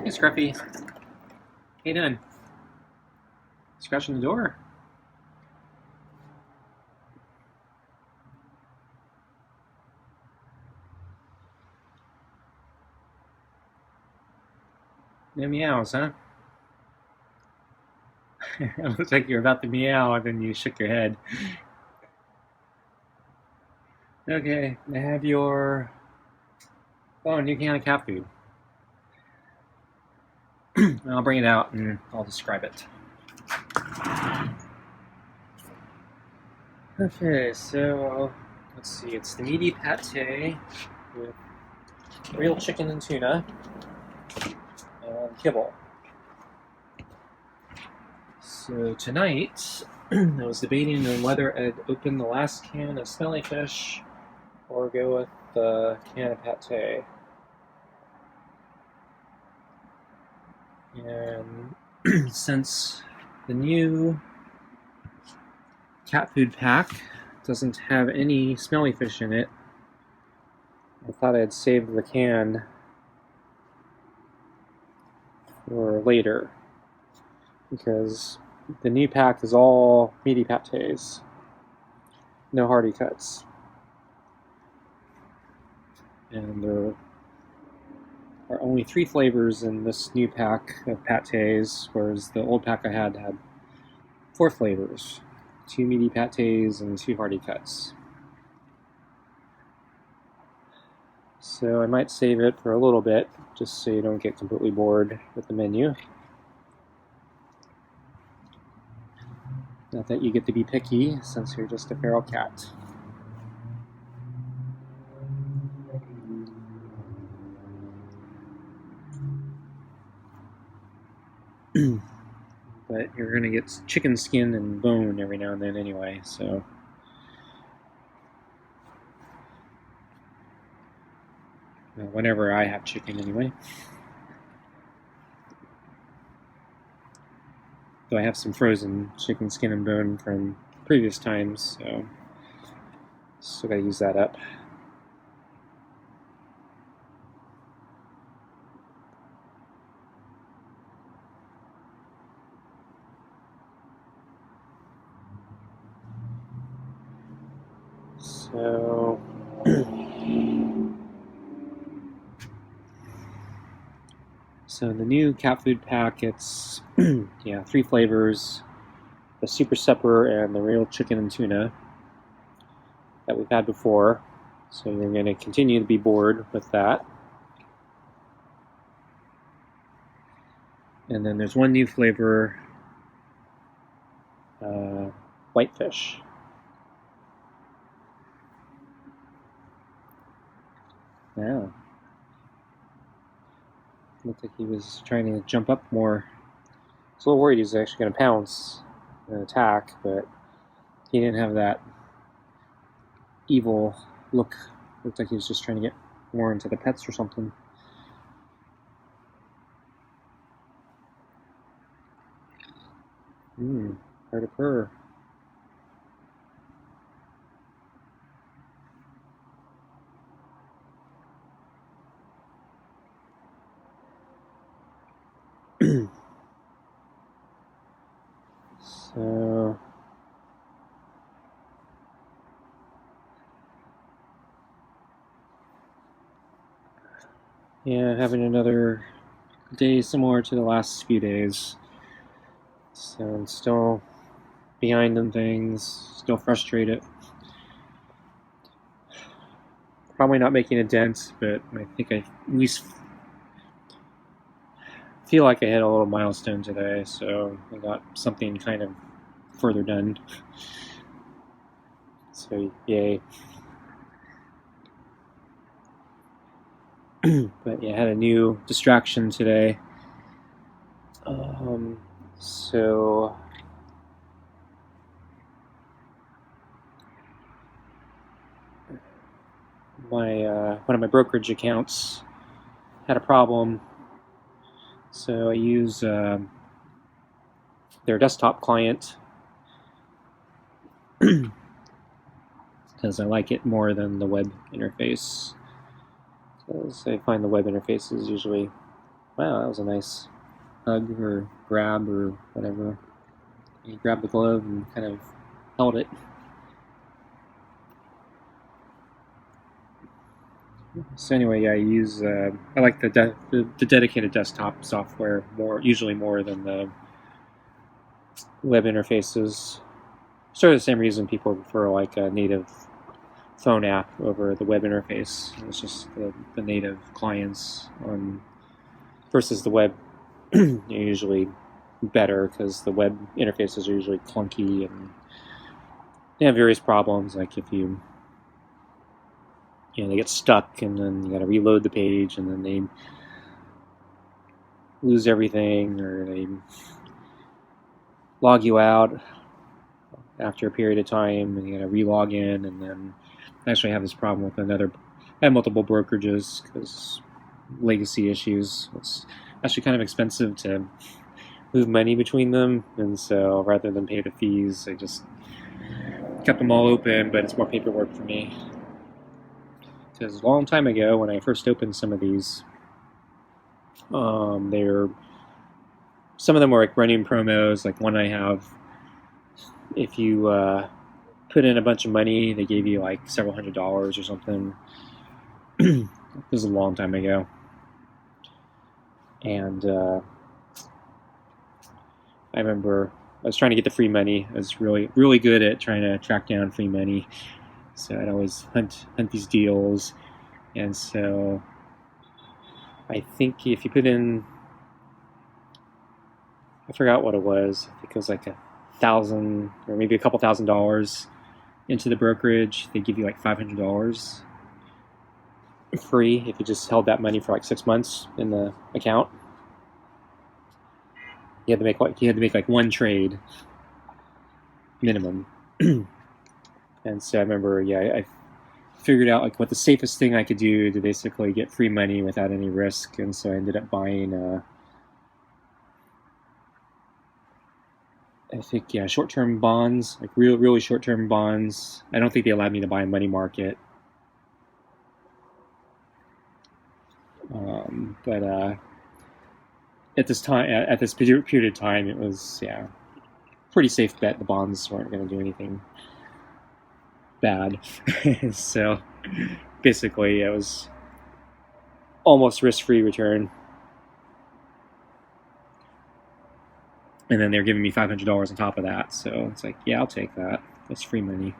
Hey, Scruffy. How you doing? Scratching the door? No meows, huh? It looks like you're about to meow and then you shook your head. Okay, I have your... Oh, new can of cat food. I'll bring it out and I'll describe it. Okay, so let's see. It's the meaty pate with real chicken and tuna and kibble. So tonight, I was debating on whether I'd open the last can of smelly fish or go with the can of pate. And since the new cat food pack doesn't have any smelly fish in it, I thought I'd save the can for later, because the new pack is all meaty pates, no hardy cuts. And there are only 3 flavors in this new pack of pates, whereas the old pack I had 4 flavors. 2 meaty pates and 2 hardy cuts. So I might save it for a little bit, just so you don't get completely bored with the menu. Not that you get to be picky, since you're just a feral cat. But you're going to get chicken skin and bone every now and then anyway, so... Well, whenever I have chicken anyway. Though I have some frozen chicken skin and bone from previous times, so... Still gotta use that up. So... So the new cat food pack, it's 3 flavors, the super supper and the real chicken and tuna that we've had before. So you're going to continue to be bored with that. And then there's one new flavor, whitefish. Wow. Looked like he was trying to jump up more. I was a little worried he was actually going to pounce and attack, but he didn't have that evil look. Looked like he was just trying to get more into the pets or something. Hard to purr. So... Yeah, having another day similar to the last few days. So I'm still behind on things, still frustrated. Probably not making a dent, but I think I at least feel like I hit a little milestone today, so I got something kind of further done. So, yay. But yeah, I had a new distraction today. So my one of my brokerage accounts had a problem, so I use their desktop client because I like it more than the web interface, because I find the web interface is usually Wow, that was a nice hug or grab or whatever. He grabbed the glove and kind of held it. So anyway, yeah, I like the dedicated desktop software usually more than the web interfaces. Sort of the same reason people prefer like a native phone app over the web interface. It's just the native clients on versus the web usually better because the web interfaces are usually clunky and they have various problems. Like if they get stuck and then you got to reload the page and then they lose everything or they log you out after a period of time and you got to re-log in. And then I actually have this problem with I have multiple brokerages because legacy issues. It's actually kind of expensive to move money between them, and so rather than pay the fees, I just kept them all open, but it's more paperwork for me. Because a long time ago, when I first opened some of these, some of them were like running promos. Like one I have, if you put in a bunch of money, they gave you like several $100s or something. This was a long time ago, and I remember I was trying to get the free money. I was really, really good at trying to track down free money. So I'd always hunt these deals. And so I think if you put in, I forgot what it was. I think it was like $1,000 or maybe a couple $1,000s into the brokerage. They give you like $500 free if you just held that money for like 6 months in the account. You had to make like one trade minimum. And so I remember, I figured out like what the safest thing I could do to basically get free money without any risk. And so I ended up buying, I think, short-term bonds, like really short-term bonds. I don't think they allowed me to buy a money market. But at this time, at this period of time, it was pretty safe bet the bonds weren't going to do anything bad. So basically, it was almost risk-free return. And then they're giving me $500 on top of that, so it's like, yeah, I'll take that. That's free money.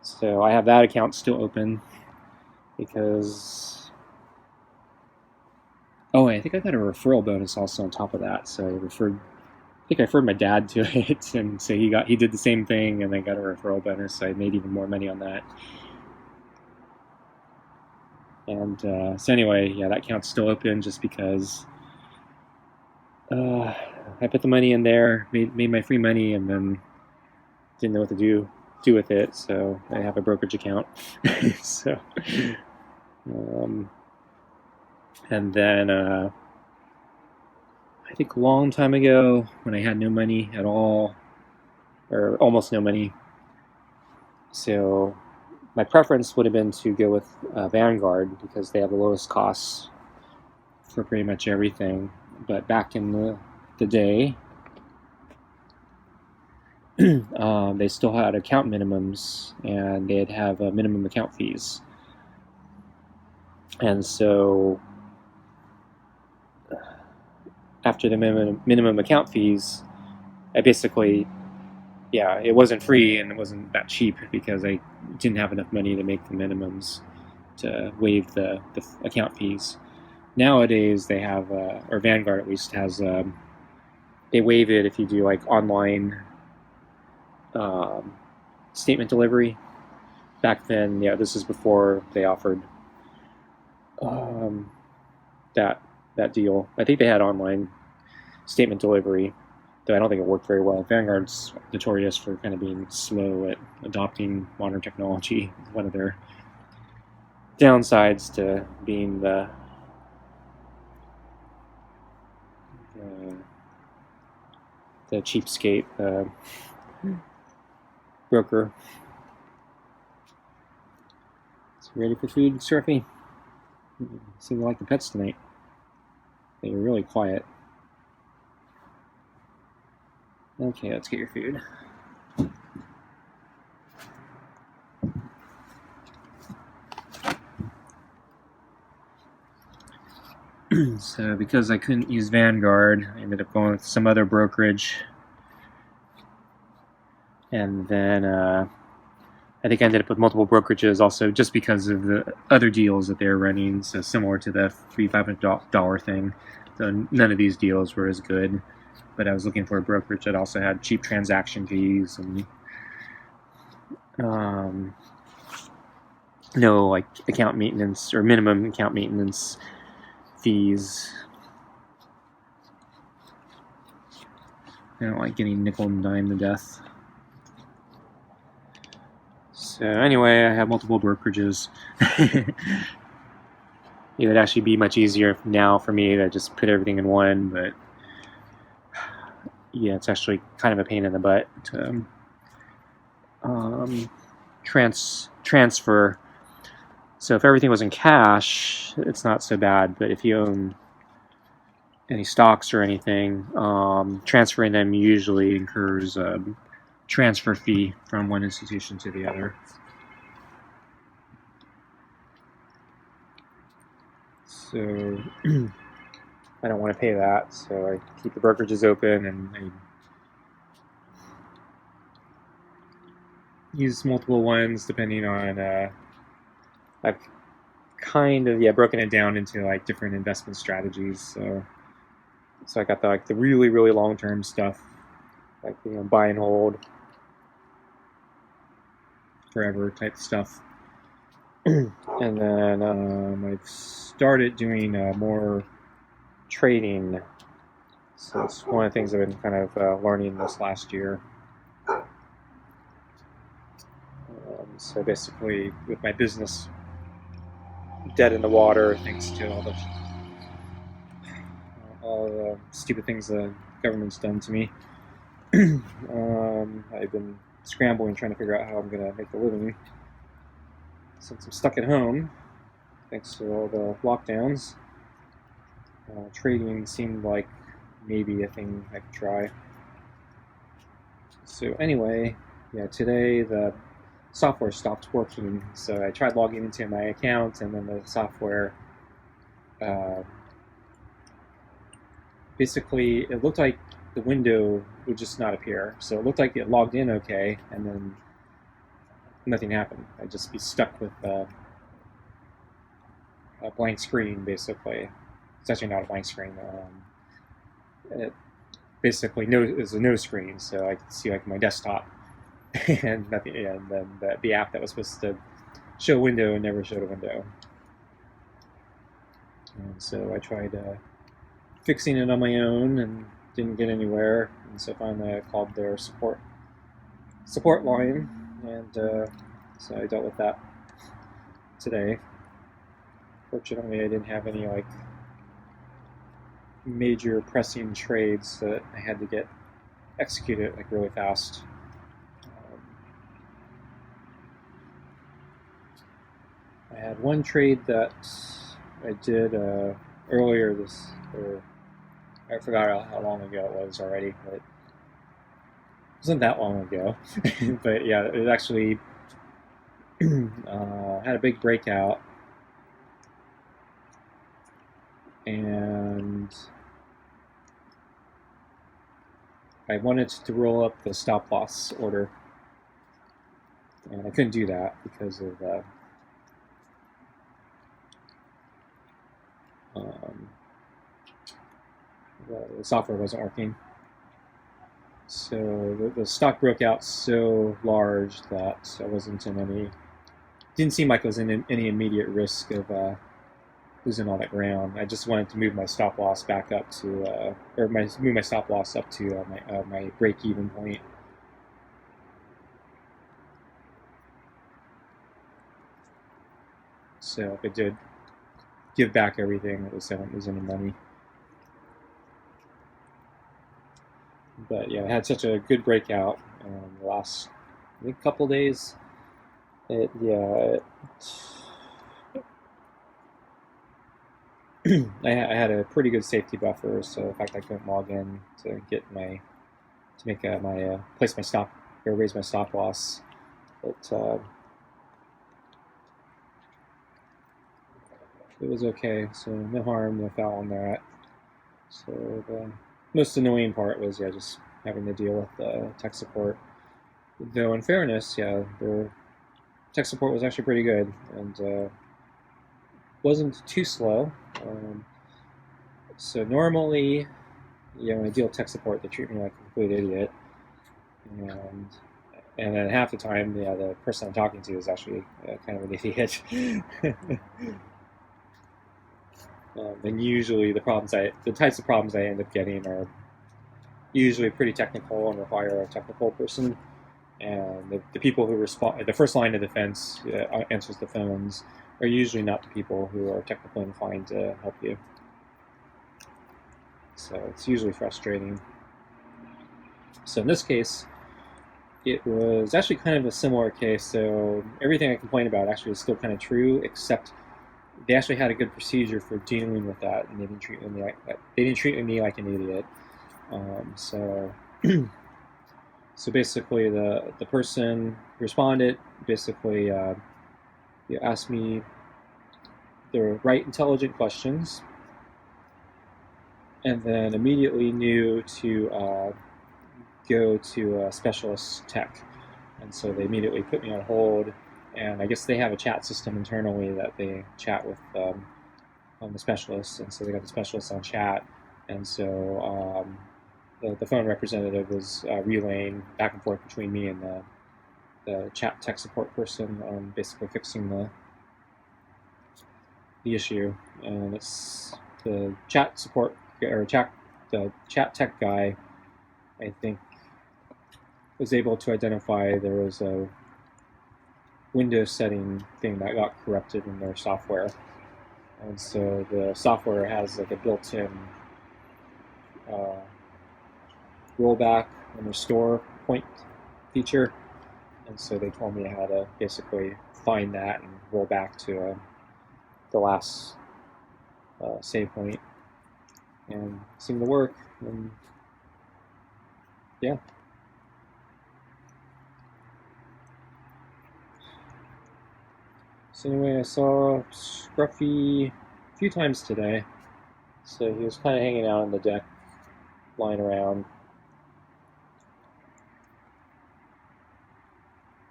So I have that account still open because, I think I got a referral bonus also on top of that. So I think I referred my dad to it, and so he did the same thing, and I got a referral bonus. So I made even more money on that. And so anyway, that account's still open just because I put the money in there, made my free money, and then didn't know what to do with it. So I have a brokerage account. So, and then I think a long time ago when I had no money at all, or almost no money, so my preference would have been to go with Vanguard because they have the lowest costs for pretty much everything. But back in the day, they still had account minimums, and they'd have minimum account fees. And so after the minimum account fees, I basically, it wasn't free and it wasn't that cheap because I didn't have enough money to make the minimums to waive the account fees. Nowadays, they have, or Vanguard at least has, they waive it if you do like online statement delivery. Back then, this is before they offered that deal. I think they had online statement delivery, though I don't think it worked very well. Vanguard's notorious for kind of being slow at adopting modern technology. One of their downsides to being the cheapskate broker. So ready for food, Scruffy? Seem to like the pets tonight. You're really quiet. Okay, let's get your food. So because I couldn't use Vanguard, I ended up going with some other brokerage. And then I think I ended up with multiple brokerages also just because of the other deals that they were running. So similar to the free $500 thing. So none of these deals were as good. But I was looking for a brokerage that also had cheap transaction fees and no like account maintenance or minimum account maintenance fees. I don't like getting nickel and dime to death. So anyway, I have multiple brokerages. It would actually be much easier now for me to just put everything in one, but yeah, it's actually kind of a pain in the butt to transfer. So if everything was in cash, it's not so bad, but if you own any stocks or anything, transferring them usually incurs a transfer fee from one institution to the other. So I don't want to pay that, so I keep the brokerages open and I use multiple ones depending on I've kind of broken it down into like different investment strategies. So I got the really long-term stuff, like buy and hold forever type stuff. And then I've started doing more trading. So it's one of the things I've been kind of learning this last year. So basically, with my business dead in the water, thanks to all the stupid things the government's done to me, I've been scrambling trying to figure out how I'm going to make a living since I'm stuck at home, thanks to all the lockdowns. Trading seemed like maybe a thing I could try. So anyway, today the software stopped working, so I tried logging into my account, and then the software basically, it looked like the window would just not appear. So it looked like it logged in okay, and then nothing happened. I'd just be stuck with a blank screen, basically. It's actually not a blank screen. It basically is a no screen, so I could see like my desktop and nothing. And then the app that was supposed to show a window never showed a window. And so I tried fixing it on my own and didn't get anywhere. And so finally I called their support line, and so I dealt with that today. Fortunately, I didn't have any like major pressing trades that I had to get executed like really fast. I had one trade that I did earlier I forgot how long ago it was already, but it wasn't that long ago. But yeah, it actually had a big breakout, and I wanted to roll up the stop loss order, and I couldn't do that because of the software wasn't working. So the stock broke out so large that I wasn't in any. Didn't seem like I was in any immediate risk of losing all that ground. I just wanted to move my stop loss back up to, move my stop loss up to my break-even point. So if it did give back everything, at least I don't lose any money. But yeah, I had such a good breakout the last couple days. I had a pretty good safety buffer, so in fact I couldn't log in to get my to make my place my stop or raise my stop loss, but it was okay. So no harm, no foul on that. So the most annoying part was just having to deal with tech support. Though in fairness, their tech support was actually pretty good and wasn't too slow. So normally, when I deal with tech support, they treat me like a complete idiot, and then half the time, the person I'm talking to is actually kind of an idiot. And usually, the types of problems I end up getting are usually pretty technical and require a technical person. And the people who respond, the first line of defense answers the phones, are usually not the people who are technically inclined to help you. So it's usually frustrating. So in this case, it was actually kind of a similar case. So everything I complained about actually is still kind of true, except they actually had a good procedure for dealing with that, and they didn't treat me like that. They didn't treat me like an idiot. So basically, the person responded. Basically, asked me the right intelligent questions, and then immediately knew to go to a specialist tech. And so they immediately put me on hold, and I guess they have a chat system internally that they chat with the specialists, and so they got the specialists on chat, and so the phone representative was relaying back and forth between me and the chat tech support person, basically fixing the issue. And it's the chat support or the chat tech guy, I think, was able to identify there was a Windows setting thing that got corrupted in their software, and so the software has like a built-in rollback and restore point feature, and so they told me how to basically find that and roll back to the last save point, and it seemed to work. And yeah. So anyway, I saw Scruffy a few times today. So he was kind of hanging out on the deck, lying around.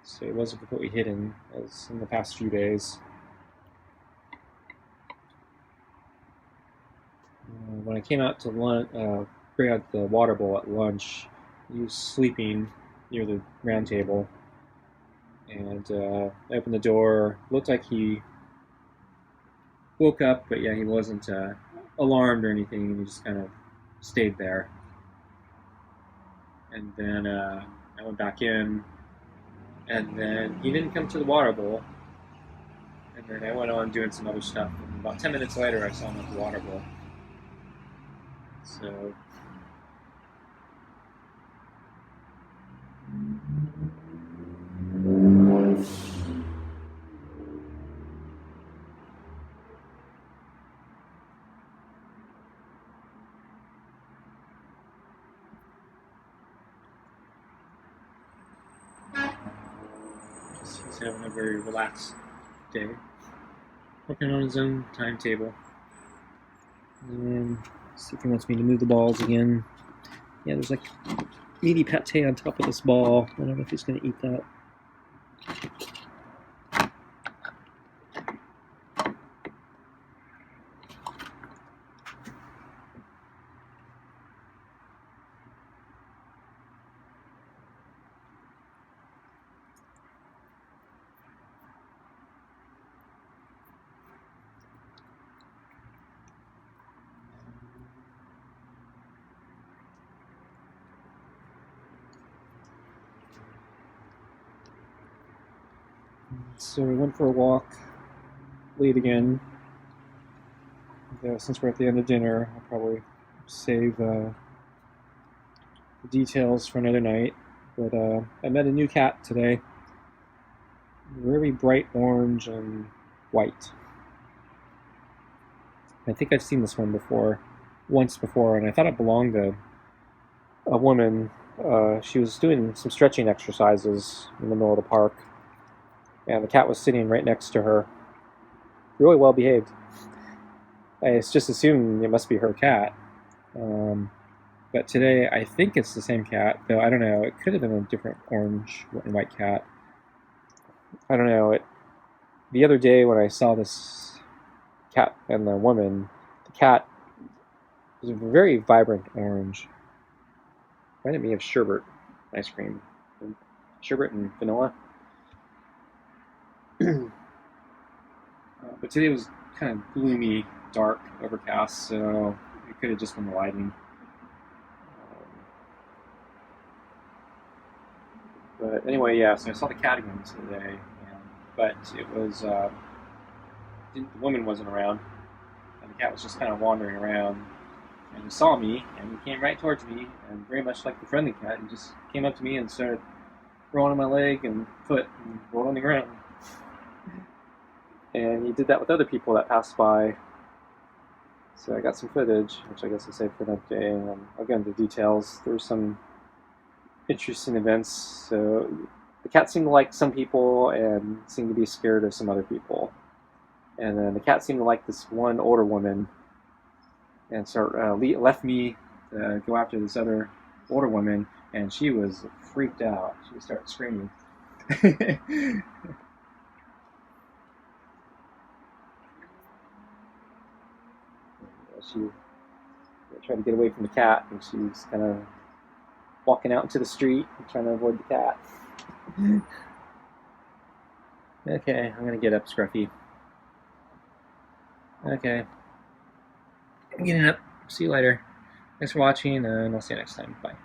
So he wasn't completely hidden as in the past few days. When I came out to bring out the water bowl at lunch, he was sleeping near the round table. And I opened the door. Looked like he woke up, but he wasn't alarmed or anything. He just kind of stayed there. And then I went back in, and then he didn't come to the water bowl. And then I went on doing some other stuff. And about 10 minutes later, I saw him at the water bowl. So he's having a very relaxed day, working on his own timetable. And see if he wants me to move the balls again. Yeah, there's like meaty pate on top of this ball. I don't know if he's going to eat that. So we went for a walk late again. Since we're at the end of dinner, I'll probably save the details for another night. But I met a new cat today. Very bright orange and white. I think I've seen this one once before, and I thought it belonged to a woman. She was doing some stretching exercises in the middle of the park, and the cat was sitting right next to her. Really well behaved. I just assumed it must be her cat. But today, I think it's the same cat, though I don't know. It could have been a different orange and white cat. I don't know. The other day when I saw this cat and the woman, the cat was a very vibrant orange. Reminded me of sherbet ice cream. Sherbet and vanilla. But today was kind of gloomy, dark, overcast, so it could have just been the lighting. But anyway, yeah, so I saw the cat again today, but it was, the woman wasn't around, and the cat was just kind of wandering around, and he saw me, and he came right towards me, and very much like the friendly cat, he just came up to me and started rolling on my leg and foot and rolled on the ground. And he did that with other people that passed by. So I got some footage, which I guess I'll save for another day, and I'll get into details. There were some interesting events. So the cat seemed to like some people and seemed to be scared of some other people. And then the cat seemed to like this one older woman, and so left me to go after this other older woman, and she was freaked out. She started screaming. She tried to get away from the cat, and she's kind of walking out into the street and trying to avoid the cat. Okay, I'm gonna get up, Scruffy. Okay, I'm getting up. See you later. Thanks for watching, and I'll see you next time. Bye.